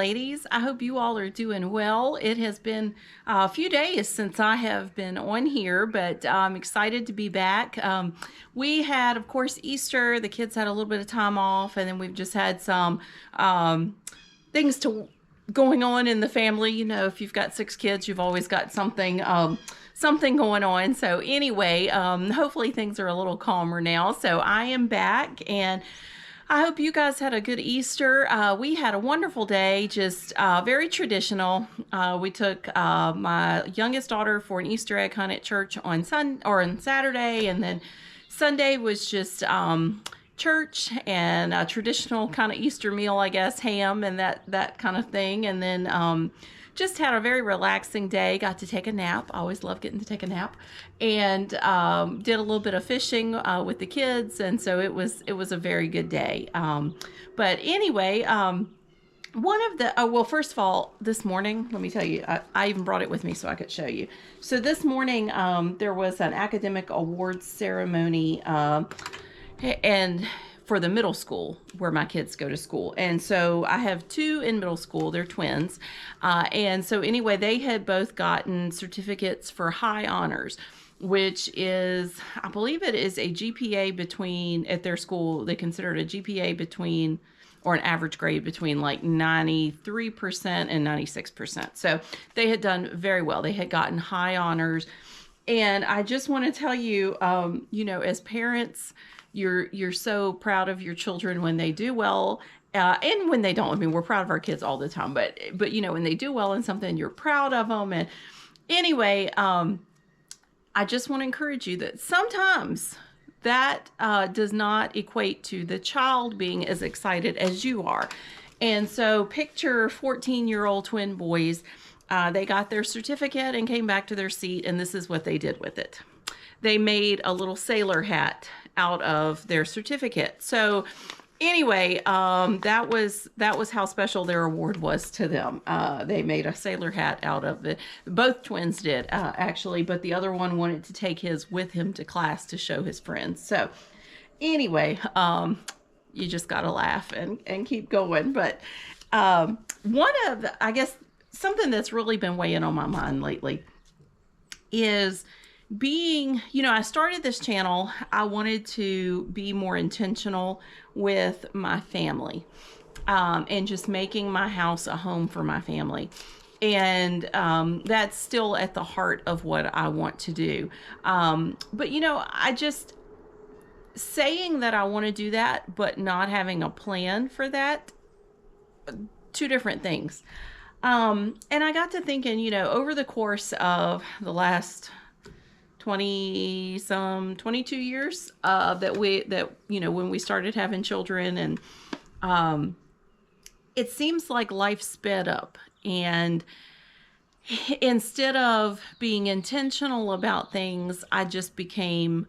ladies. I hope you all are doing well. It has been a few days since I have been on here, but I'm excited to be back. We had, of course, Easter. The kids had a little bit of time off, and then we've just had some things to going on in the family. You know, if you've got 6 kids, you've always got something going on. So anyway, hopefully things are a little calmer now. So I am back, and I hope you guys had a good Easter. We had a wonderful day, just very traditional. We took my youngest daughter for an Easter egg hunt at church on Saturday, and then Sunday was just church and a traditional kind of Easter meal, I guess, ham and that kind of thing. And then just had a very relaxing day. Got to take a nap. I always love getting to take a nap, and did a little bit of fishing with the kids, and so it was a very good day. But anyway, one of the well, first of all, this morning, let me tell you, I even brought it with me so I could show you. So this morning, there was an academic awards ceremony, and for the middle school where my kids go to school. And so I have 2 in middle school. They're twins. And so anyway, they had both gotten certificates for high honors, which is, I believe it is a GPA between, at their school, they consider it a GPA between, or an average grade between like 93% and 96%. So they had done very well. They had gotten high honors. And I just want to tell you, you know, as parents, you're so proud of your children when they do well, and when they don't. I mean, we're proud of our kids all the time, but you know, when they do well in something, you're proud of them. And anyway, I just want to encourage you that sometimes that does not equate to the child being as excited as you are. And so picture 14-year-old twin boys. They got their certificate and came back to their seat, and this is what they did with it. They made a little sailor hat out of their certificate. So anyway, that was how special their award was to them. They made a sailor hat out of it. Both twins did, actually, but the other one wanted to take his with him to class to show his friends. So anyway, you just got to laugh and keep going. But one of, I guess, something that's really been weighing on my mind lately is being, you know, I started this channel. I wanted to be more intentional with my family, and just making my house a home for my family. And that's still at the heart of what I want to do. But, you know, I just saying that I want to do that, but not having a plan for that, 2 different things. And I got to thinking, you know, over the course of the last 22 years, that you know, when we started having children, and it seems like life sped up, and instead of being intentional about things, I just became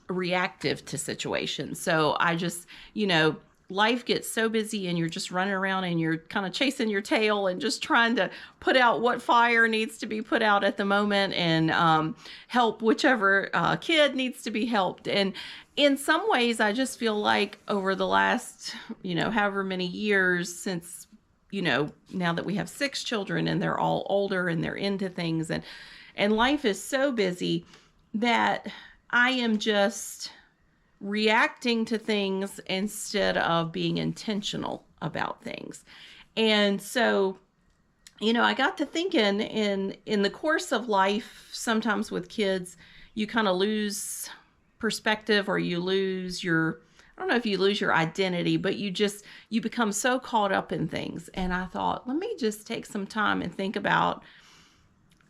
reactive to situations. So I just, you know, life gets so busy, and you're just running around, and you're kind of chasing your tail and just trying to put out what fire needs to be put out at the moment, and help whichever kid needs to be helped. And in some ways, I just feel like over the last, you know, however many years since, you know, now that we have 6 children and they're all older and they're into things, and life is so busy that I am just reacting to things instead of being intentional about things. And so, you know, I got to thinking, in the course of life, sometimes with kids, you kind of lose perspective, or you lose your, I don't know if you lose your identity, but you become so caught up in things. And I thought, let me just take some time and think about,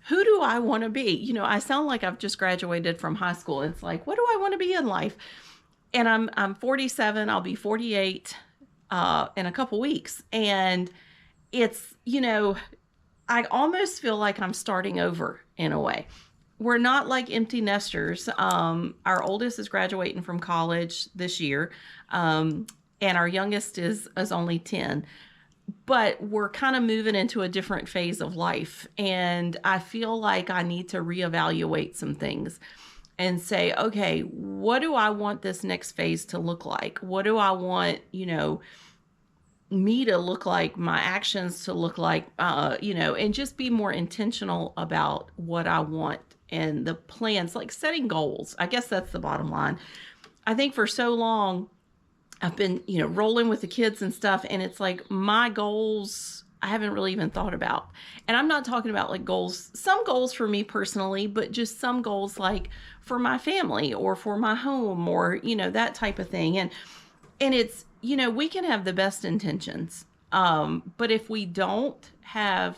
who do I want to be? You know, I sound like I've just graduated from high school. It's like, what do I want to be in life? And I'm 47. I'll be 48 in a couple weeks. And it's, you know, I almost feel like I'm starting over in a way. We're not like empty nesters. Our oldest is graduating from college this year, and our youngest is only 10. But we're kind of moving into a different phase of life. And I feel like I need to reevaluate some things and say, okay, what do I want this next phase to look like? What do I want, you know, me to look like, my actions to look like, and just be more intentional about what I want and the plans, like setting goals. I guess that's the bottom line. I think for so long I've been, rolling with the kids and stuff, and it's like my goals I haven't really even thought about. And I'm not talking about like goals, some goals for me personally, but just some goals like for my family or for my home or, that type of thing. And it's, we can have the best intentions. But if we don't have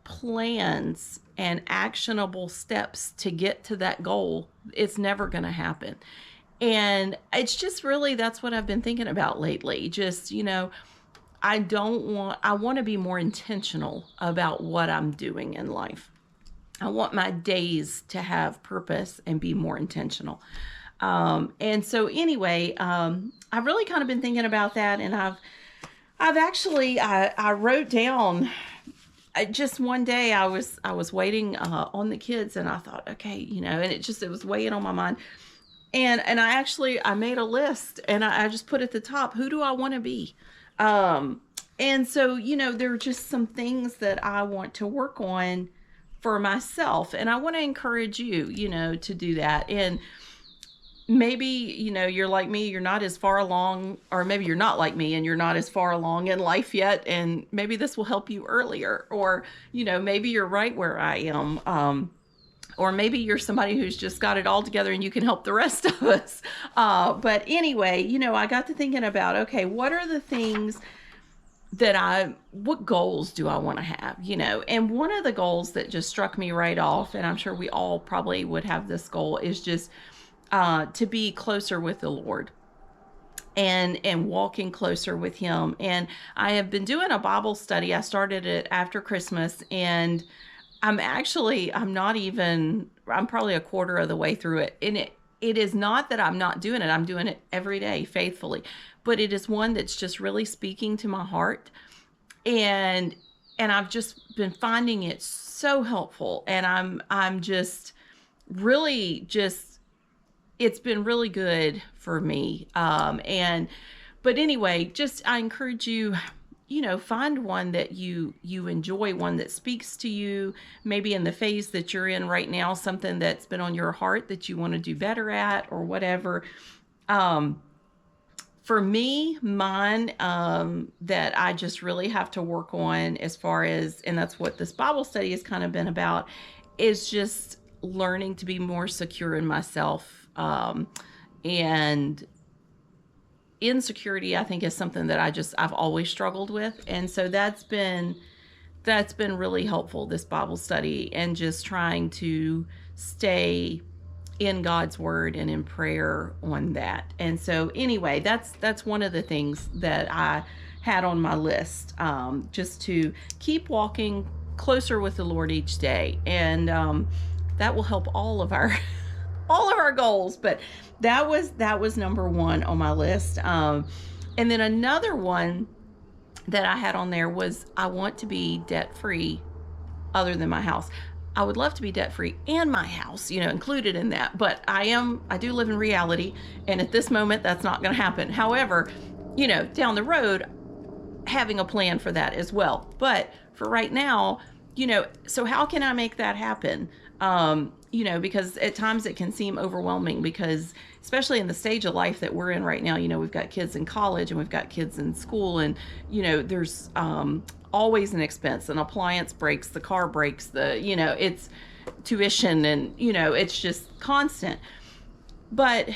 plans and actionable steps to get to that goal, it's never going to happen. And it's just really, that's what I've been thinking about lately. Just, I want to be more intentional about what I'm doing in life. I want my days to have purpose and be more intentional. And so anyway, I've really kind of been thinking about that, and I've actually, I wrote down, just one day I was waiting, on the kids, and I thought, okay, and it was weighing on my mind. And I made a list, and I just put at the top, who do I want to be? And so, there are just some things that I want to work on for myself, and I want to encourage you, to do that. And maybe, you're like me, you're not as far along, or maybe you're not like me and you're not as far along in life yet. And maybe this will help you earlier, or, maybe you're right where I am. Or maybe you're somebody who's just got it all together and you can help the rest of us. But anyway, I got to thinking about, okay, what are the things what goals do I want to have, And one of the goals that just struck me right off, and I'm sure we all probably would have this goal, is just to be closer with the Lord and walking closer with Him. And I have been doing a Bible study. I started it after Christmas, and I'm probably a quarter of the way through it. And it is not that I'm not doing it. I'm doing it every day faithfully, but it is one that's just really speaking to my heart. And I've just been finding it so helpful. And I'm just really it's been really good for me. But anyway, I encourage you, find one that you enjoy, one that speaks to you, maybe in the phase that you're in right now, something that's been on your heart that you want to do better at or whatever. For me, mine, that I just really have to work on as far as, and that's what this Bible study has kind of been about, is just learning to be more secure in myself. And insecurity, I think, is something that I've always struggled with. And so that's been really helpful, this Bible study, and just trying to stay in God's word and in prayer on that. And so anyway, that's one of the things that I had on my list, just to keep walking closer with the Lord each day. And that will help all of our goals. But that was number one on my list. And then another one that I had on there was, I want to be debt free other than my house. I would love to be debt free and my house, included in that. But I do live in reality. And at this moment, that's not going to happen. However, down the road, having a plan for that as well. But for right now, so how can I make that happen? Because at times it can seem overwhelming, because especially in the stage of life that we're in right now, we've got kids in college and we've got kids in school, and, there's always an expense. An appliance breaks, the car breaks, it's tuition, and, it's just constant. But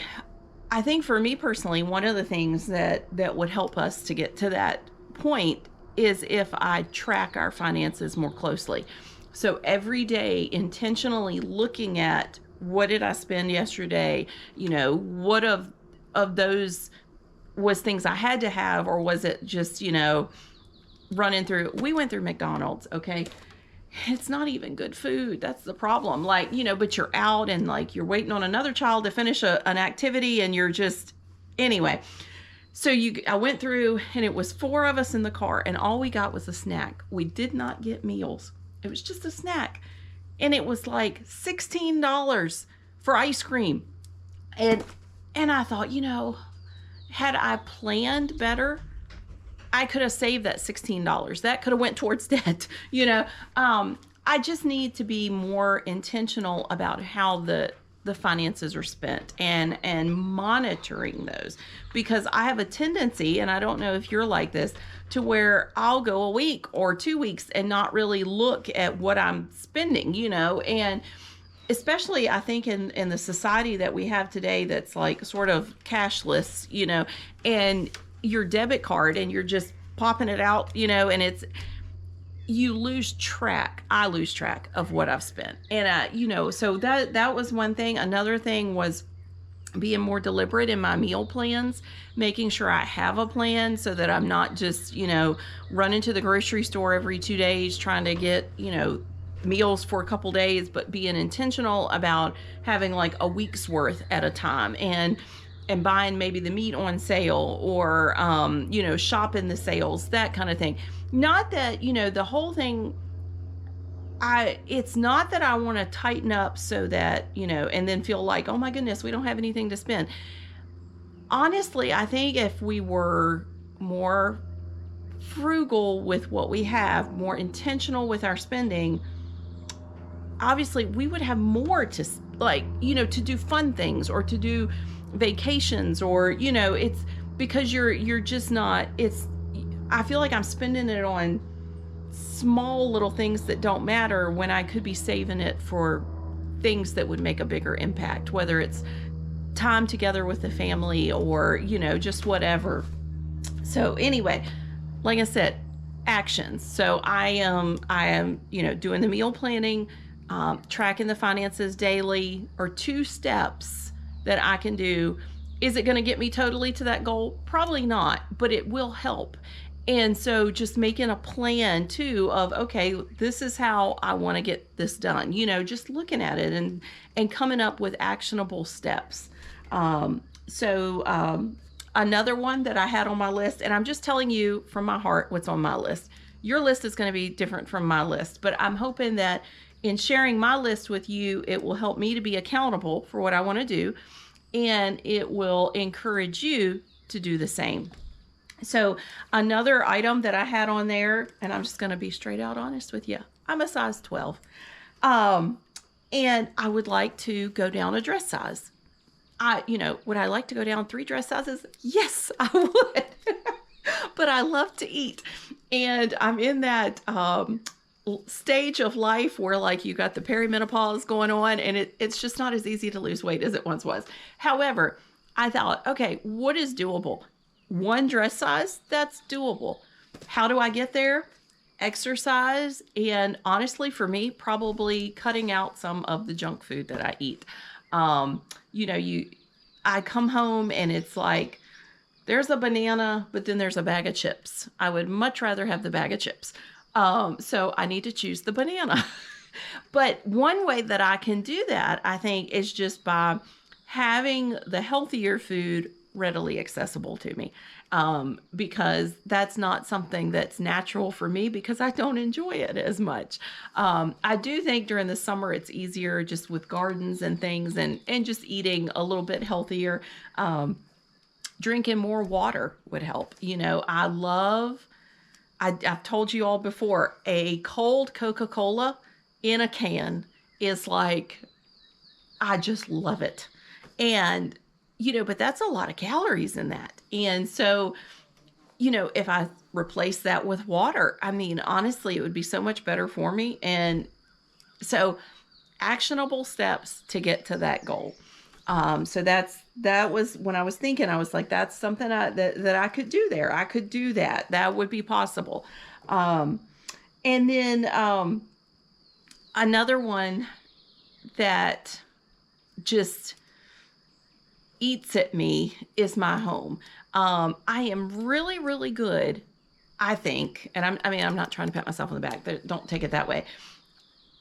I think for me personally, one of the things that would help us to get to that point is if I track our finances more closely. So every day, intentionally looking at, what did I spend yesterday? What of those was things I had to have, or was it just, running through? We went through McDonald's, okay? It's not even good food. That's the problem. But you're out, and you're waiting on another child to finish an activity, and you're just, anyway. So I went through, and it was 4 of us in the car, and all we got was a snack. We did not get meals. It was just a snack. And it was like $16 for ice cream. And I thought, had I planned better, I could have saved that $16. That could have went towards debt, you know. I just need to be more intentional about how the finances are spent and monitoring those, because I have a tendency, and I don't know if you're like this, to where I'll go a week or 2 weeks and not really look at what I'm spending, you know. And especially I think in the society that we have today, that's like sort of cashless, you know, and your debit card and you're just popping it out, you know, and you lose track. I lose track of what I've spent. And you know, so that was one thing. Another thing was being more deliberate in my meal plans, making sure I have a plan so that I'm not just, you know, running to the grocery store every 2 days trying to get, you know, meals for a couple days, but being intentional about having like a week's worth at a time, and buying maybe the meat on sale, or you know, shopping the sales, that kind of thing. Not that, you know, the whole thing, it's not that I want to tighten up so that, you know, and then feel like, oh my goodness, we don't have anything to spend. Honestly, I think if we were more frugal with what we have, more intentional with our spending, obviously we would have more to, like, you know, to do fun things or to do vacations, or, you know, it's because you're just not, it's, I feel like I'm spending it on small little things that don't matter when I could be saving it for things that would make a bigger impact, whether it's time together with the family or, you know, just whatever. So anyway, like I said, actions. So I am, you know, doing the meal planning, tracking the finances daily, or 2 steps that I can do. Is it going to get me totally to that goal? Probably not, but it will help. And so just making a plan too of, okay, this is how I want to get this done, you know, just looking at it and coming up with actionable steps. Another one that I had on my list, and I'm just telling you from my heart what's on my list. Your list is going to be different from my list, but I'm hoping that in sharing my list with you, it will help me to be accountable for what I want to do, and it will encourage you to do the same. So another item that I had on there, and I'm just going to be straight out honest with you, I'm a size 12. And I would like to go down a dress size. Would I like to go down 3 dress sizes? Yes, I would. But I love to eat. And I'm in that stage of life where, like, you got the perimenopause going on, and it's just not as easy to lose weight as it once was. However, I thought, okay, what is doable? 1 dress size, that's doable. How do I get there? Exercise, and honestly, for me, probably cutting out some of the junk food that I eat. I come home and it's like, there's a banana, but then there's a bag of chips. I would much rather have the bag of chips. So I need to choose the banana. But one way that I can do that, I think, is just by having the healthier food readily accessible to me, because that's not something that's natural for me because I don't enjoy it as much. I do think during the summer it's easier just with gardens and things, and just eating a little bit healthier. Drinking more water would help. You know, I've told you all before, a cold Coca-Cola in a can is like, I just love it. And but that's a lot of calories in that. And so, if I replace that with water, I mean, honestly, it would be so much better for me. And so actionable steps to get to that goal. So that was when I was thinking, I was like, that's something that I could do there. I could do that. That would be possible. And then another one that just eats at me is my home. I am really, really good, I think, and I'm not trying to pat myself on the back, but don't take it that way.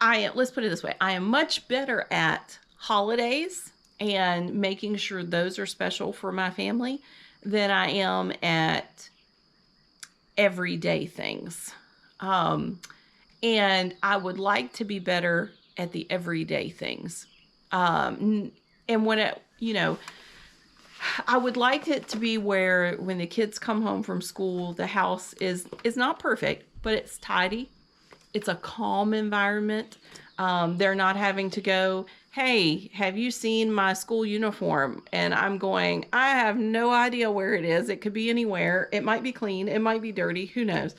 Let's put it this way. I am much better at holidays and making sure those are special for my family than I am at everyday things. And I would like to be better at the everyday things. And when I would like it to be where when the kids come home from school, the house is not perfect, but it's tidy. It's a calm environment. They're not having to go, hey, have you seen my school uniform? And I'm going, I have no idea where it is. It could be anywhere. It might be clean. It might be dirty. Who knows?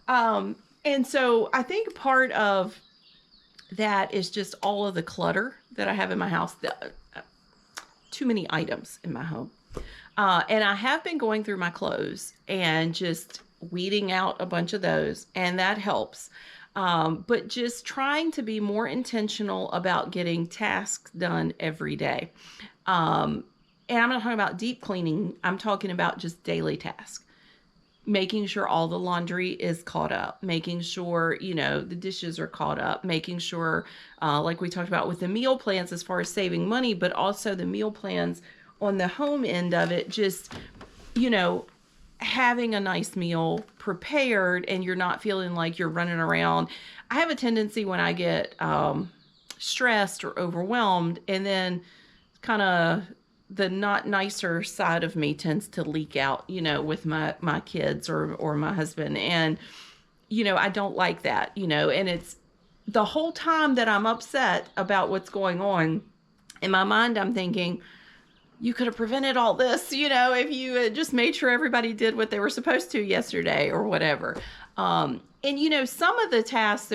And so I think part of that is just all of the clutter that I have in my house. Too many items in my home. And I have been going through my clothes and just weeding out a bunch of those, and that helps. But just trying to be more intentional about getting tasks done every day. And I'm not talking about deep cleaning. I'm talking about just daily tasks. Making sure all the laundry is caught up, making sure, the dishes are caught up, making sure, like we talked about with the meal plans as far as saving money, but also the meal plans on the home end of it, just, having a nice meal prepared and you're not feeling like you're running around. I have a tendency when I get stressed or overwhelmed, and then kind of the not nicer side of me tends to leak out, with my kids or my husband. And, I don't like that, and it's the whole time that I'm upset about what's going on. In my mind, I'm thinking, you could have prevented all this, if you had just made sure everybody did what they were supposed to yesterday or whatever. And, some of the tasks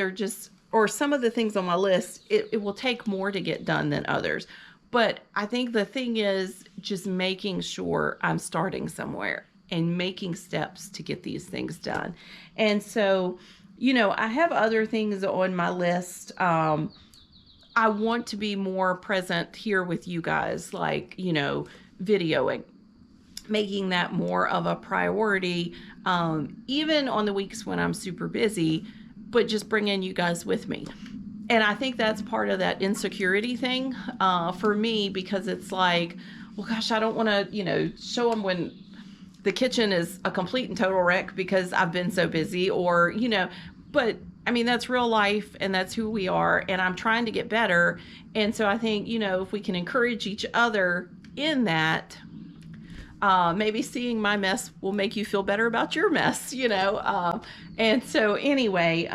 or some of the things on my list, it will take more to get done than others. But I think the thing is just making sure I'm starting somewhere and making steps to get these things done. And so, I have other things on my list. I want to be more present here with you guys, like, videoing, making that more of a priority, even on the weeks when I'm super busy, but just bringing you guys with me. And I think that's part of that insecurity thing for me, because it's like, well, gosh, I don't want to, show them when the kitchen is a complete and total wreck because I've been so busy, or, but I mean, that's real life and that's who we are. And I'm trying to get better. And so I think, if we can encourage each other in that, maybe seeing my mess will make you feel better about your mess, and so anyway,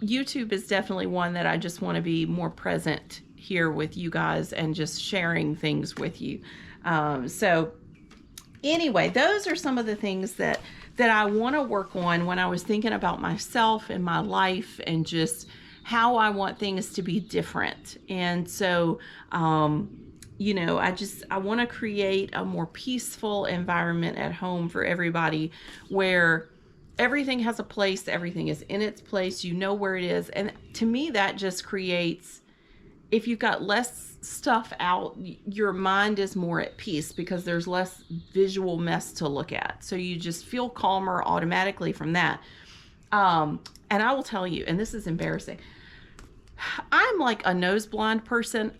YouTube is definitely one that I just want to be more present here with you guys and just sharing things with you. So anyway, those are some of the things that I want to work on when I was thinking about myself and my life and just how I want things to be different. And so, I want to create a more peaceful environment at home for everybody, where everything has a place, everything is in its place, where it is. And to me, that just creates, if you've got less stuff out, your mind is more at peace because there's less visual mess to look at. So you just feel calmer automatically from that. And I will tell you, and this is embarrassing, I'm like a nose blind person.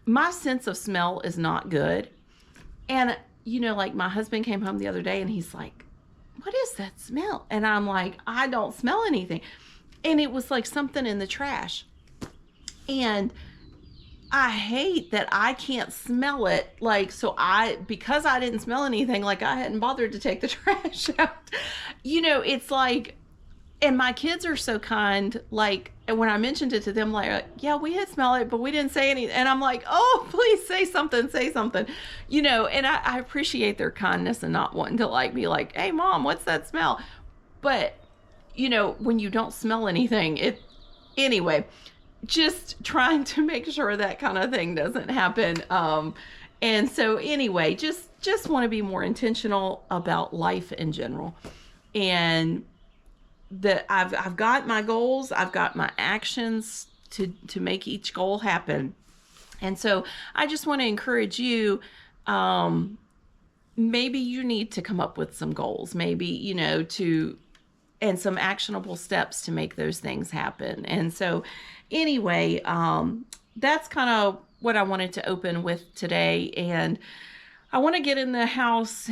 My sense of smell is not good. And, like my husband came home the other day and he's like, what is that smell? And I'm like, I don't smell anything. And it was like something in the trash. And I hate that I can't smell it. Like, because I didn't smell anything, like I hadn't bothered to take the trash out. It's like, and my kids are so kind, like, and when I mentioned it to them, like, yeah, we had smelled it, but we didn't say anything. And I'm like, oh, please say something. And I appreciate their kindness and not wanting to like be like, hey mom, what's that smell? But, when you don't smell anything, anyway, just trying to make sure that kind of thing doesn't happen. And so anyway, just want to be more intentional about life in general. And that I've got my goals, I've got my actions to make each goal happen. And so I just want to encourage you, maybe you need to come up with some goals, maybe, and some actionable steps to make those things happen. And so anyway, that's kind of what I wanted to open with today. And I want to get in the house,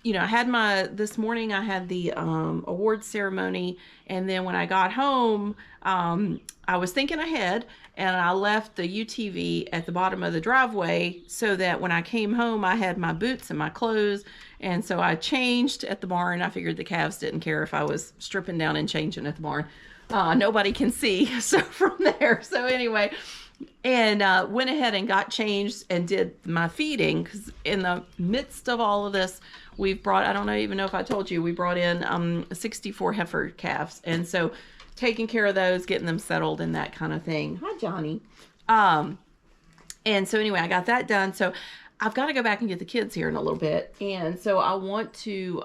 I had this morning I had the award ceremony, and then when I got home, I was thinking ahead, and I left the UTV at the bottom of the driveway so that when I came home, I had my boots and my clothes, and so I changed at the barn. I figured the calves didn't care if I was stripping down and changing at the barn. Nobody can see, so from there. So anyway, and went ahead and got changed and did my feeding, because in the midst of all of this, we've brought, I don't even know if I told you, we brought in 64 heifer calves. And so taking care of those, getting them settled and that kind of thing. Hi, Johnny. And so anyway, I got that done. So I've got to go back and get the kids here in a little bit. And so I want to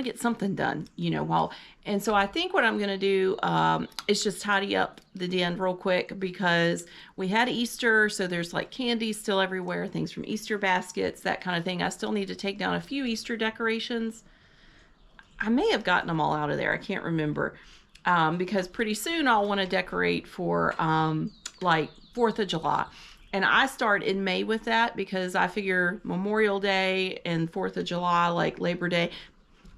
get something done, and so I think what I'm going to do is just tidy up the den real quick, because we had Easter. So there's like candy still everywhere, things from Easter baskets, that kind of thing. I still need to take down a few Easter decorations. I may have gotten them all out of there. I can't remember. Because pretty soon I'll want to decorate for like 4th of July. And I start in May with that, because I figure Memorial Day and 4th of July, like Labor Day,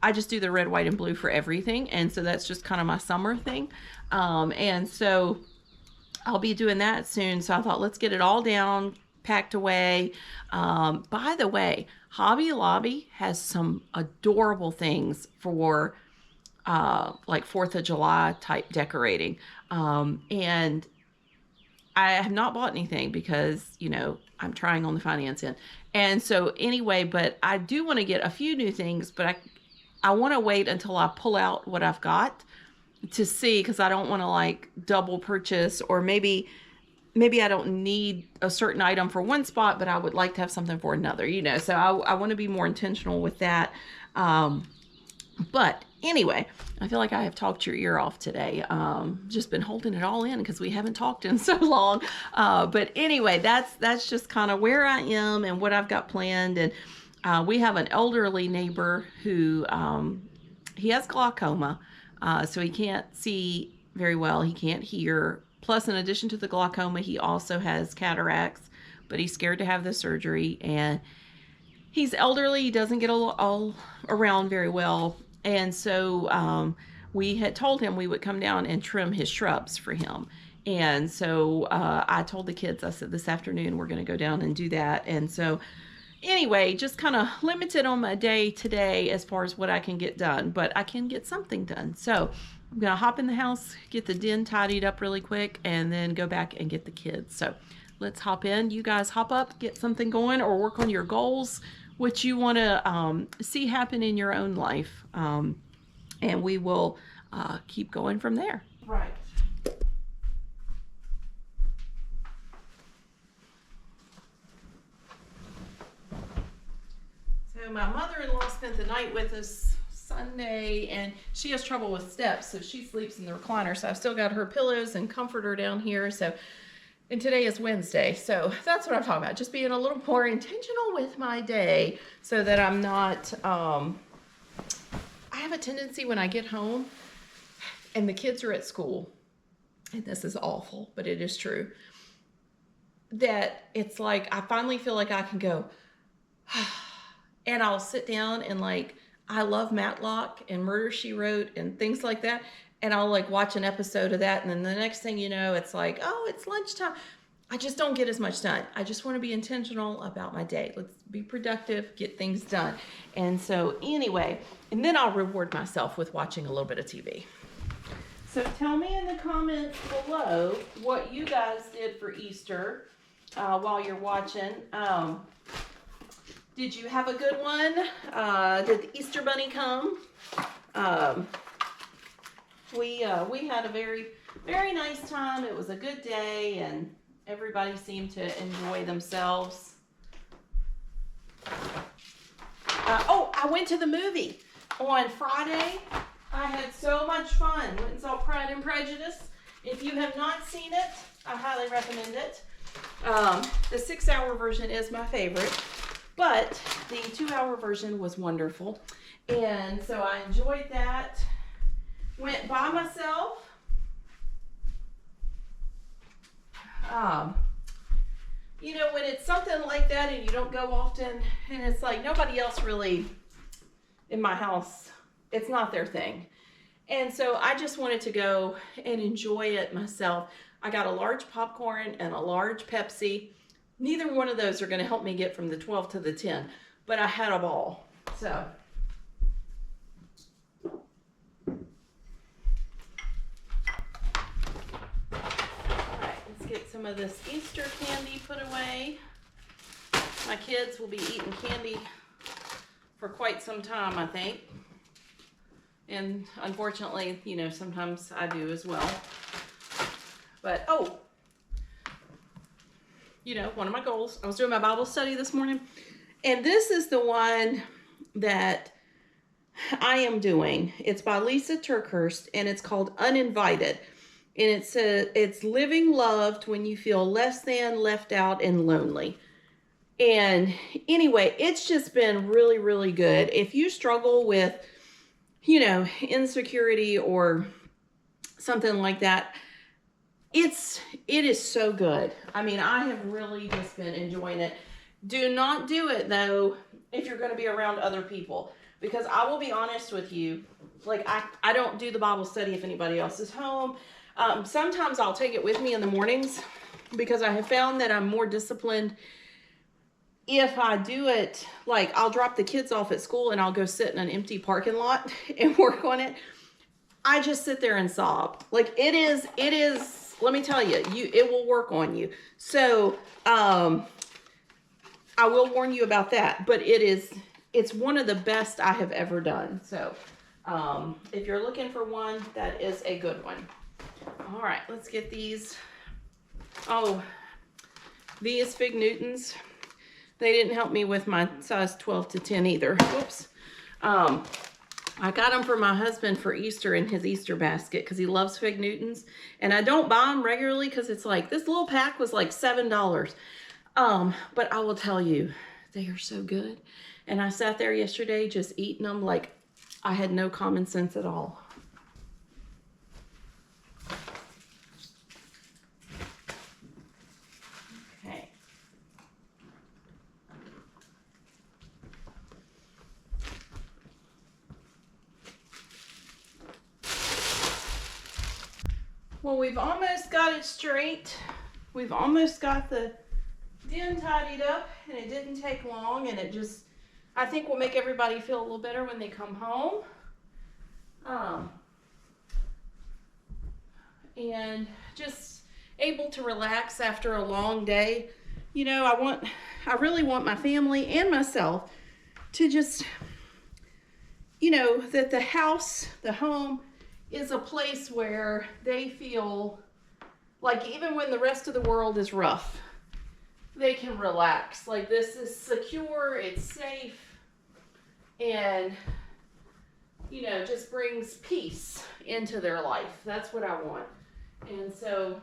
I just do the red, white, and blue for everything. And so that's just kind of my summer thing. And so I'll be doing that soon. So I thought, let's get it all down, packed away. By the way, Hobby Lobby has some adorable things for like 4th of July type decorating. And I have not bought anything because, I'm trying on the finance end. And so anyway, but I do want to get a few new things, but I want to wait until I pull out what I've got to see, because I don't want to like double purchase, or maybe I don't need a certain item for one spot, but I would like to have something for another, so I want to be more intentional with that. But anyway, I feel like I have talked your ear off today. Just been holding it all in because we haven't talked in so long. But anyway, that's just kind of where I am and what I've got planned. And we have an elderly neighbor who he has glaucoma, so he can't see very well. He can't hear. Plus, in addition to the glaucoma, he also has cataracts, but he's scared to have the surgery. And he's elderly. He doesn't get all around very well. And so we had told him we would come down and trim his shrubs for him. And so I told the kids, I said, this afternoon we're going to go down and do that. And so anyway, just kind of limited on my day today as far as what I can get done, but I can get something done. So I'm going to hop in the house, get the den tidied up really quick, and then go back and get the kids. So let's hop in. You guys hop up, get something going, or work on your goals, what you want to see happen in your own life. And we will keep going from there. Right. So my mother-in-law spent the night with us Sunday, and she has trouble with steps, so she sleeps in the recliner. So I've still got her pillows and comforter down here. So, and today is Wednesday, so that's what I'm talking about. Just being a little more intentional with my day, so that I'm not. I have a tendency when I get home, and the kids are at school, and this is awful, but it is true, that it's like I finally feel like I can go. And I'll sit down and like, I love Matlock and Murder, She Wrote and things like that. And I'll like watch an episode of that. And then the next thing you know, it's like, oh, it's lunchtime. I just don't get as much done. I just want to be intentional about my day. Let's be productive, get things done. And so anyway, and then I'll reward myself with watching a little bit of TV. So tell me in the comments below what you guys did for Easter while you're watching. Did you have a good one? Did the Easter Bunny come? We had a very, very nice time. It was a good day, and everybody seemed to enjoy themselves. I went to the movie on Friday. I had so much fun. Went and saw Pride and Prejudice. If you have not seen it, I highly recommend it. The 6-hour version is my favorite. But the 2-hour version was wonderful. And so I enjoyed that. Went by myself. When it's something like that and you don't go often, and it's like nobody else really in my house, it's not their thing. And so I just wanted to go and enjoy it myself. I got a large popcorn and a large Pepsi. Neither one of those are going to help me get from the 12 to the 10, but I had a ball. So get some of this Easter candy put away. My kids will be eating candy for quite some time, I think. And unfortunately, you know, sometimes I do as well. But, oh, you know, one of my goals, I was doing my Bible study this morning, and this is the one that I am doing. It's by Lisa TerKeurst, and it's called Uninvited. And it's living loved when you feel less than, left out, and lonely. And anyway, it's just been really, really good. If you struggle with, you know, insecurity or something like that, it is so good. I mean, I have really just been enjoying it. Do not do it, though, if you're going to be around other people. Because I will be honest with you, like, I don't do the Bible study if anybody else is home. Sometimes I'll take it with me in the mornings because I have found that I'm more disciplined if I do it. Like, I'll drop the kids off at school and I'll go sit in an empty parking lot and work on it. I just sit there and sob. Like, it is, let me tell you, it will work on you. So, I will warn you about that, but it's one of the best I have ever done. So, if you're looking for one, that is a good one. All right, let's get these. Oh, these Fig Newtons. They didn't help me with my size 12 to 10 either. Whoops. I got them for my husband for Easter in his Easter basket because he loves Fig Newtons. And I don't buy them regularly because it's like, this little pack was like $7. But I will tell you, they are so good. And I sat there yesterday just eating them like I had no common sense at all. Well, we've almost got it straight. We've almost got the den tidied up, and it didn't take long, and it just, I think, will make everybody feel a little better when they come home. And just able to relax after a long day. You know, I really want my family and myself to just, you know, that the house, the home, is a place where they feel like even when the rest of the world is rough, they can relax. Like, this is secure, it's safe, and, you know, just brings peace into their life. That's what I want. And so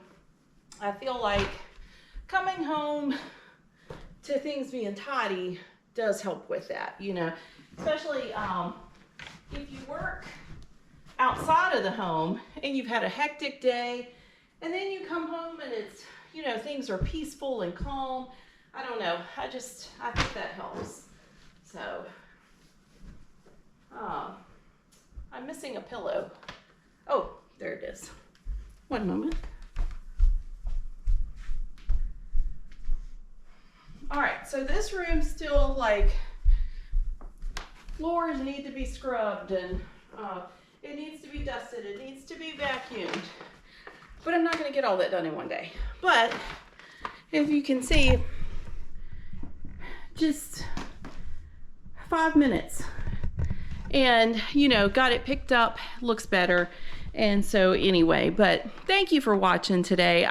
I feel like coming home to things being tidy does help with that, you know, especially if you work outside of the home and you've had a hectic day and then you come home and it's, you know, things are peaceful and calm. I don't know. I think that helps. So, I'm missing a pillow. Oh, there it is. One moment. All right, so this room's still like, floors need to be scrubbed, and it needs to be dusted, it needs to be vacuumed. But I'm not gonna get all that done in one day. But if you can see, just 5 minutes. And, you know, got it picked up, looks better. And so anyway, but thank you for watching today.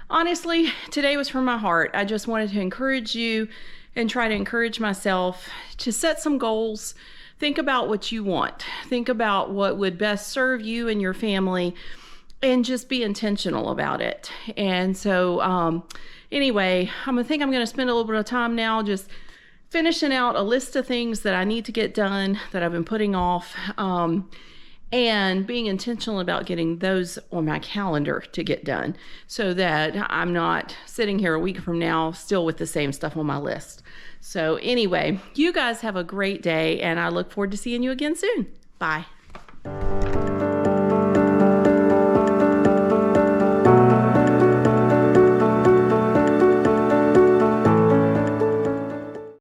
Honestly, today was from my heart. I just wanted to encourage you and try to encourage myself to set some goals. Think about what you want. Think about what would best serve you and your family, and just be intentional about it. And so anyway, I think I'm going to spend a little bit of time now just finishing out a list of things that I need to get done that I've been putting off. and being intentional about getting those on my calendar to get done so that I'm not sitting here a week from now still with the same stuff on my list. So anyway, you guys have a great day, and I look forward to seeing you again soon. Bye.